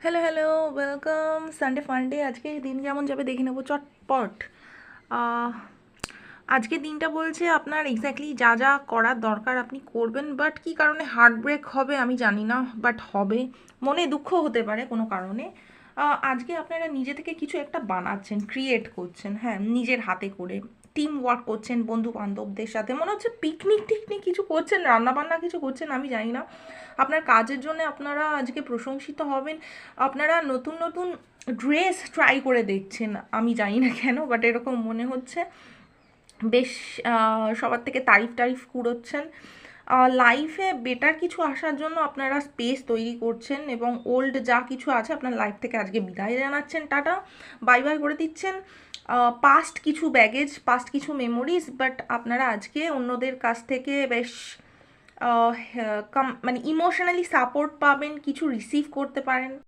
Hello hello, welcome Sunday ফান্ডে। আজকে দিন কেমন যাবে দেখে নেবো চটপট। আহ, আজকে দিনটা বলছে আপনার এক্স্যাক্টলি যা যা করার দরকার আপনি করবেন, বাট কী কারণে হার্ট ব্রেক হবে আমি জানি না, বাট হবে। মনে দুঃখ হতে পারে কোনো কারণে। আজকে আপনারা নিজে থেকে কিছু একটা বানাচ্ছেন, ক্রিয়েট করছেন, হ্যাঁ, নিজের হাতে করে টিম ওয়ার্ক করছেন বন্ধু বান্ধবদের সাথে। মনে হচ্ছে পিকনিক টিকনিক কিছু করছেন, রান্নাবান্না কিছু করছেন, আমি জানি না। আপনার কাজের জন্য আপনারা আজকে প্রশংসিত হবেন। আপনারা নতুন নতুন ড্রেস ট্রাই করে দেখছেন, আমি জানি না কেন, বাট এরকম মনে হচ্ছে। বেশ সবার থেকে তারিফ টারিফ কুড়োচ্ছেন। লাইফে বেটার কিছু আসার জন্য আপনারা স্পেস তৈরি করছেন এবং ওল্ড যা কিছু আছে আপনার লাইফ থেকে আজকে বিদায় জানাচ্ছেন, টাটা বাই বাই করে দিচ্ছেন। পাস্ট কিছু ব্যাগেজ, পাস্ট কিছু মেমোরিজ, বাট আপনারা আজকে অন্যদের কাছ থেকে বেশ মানে ইমোশনালি সাপোর্ট পাবেন, কিছু রিসিভ করতে পারেন।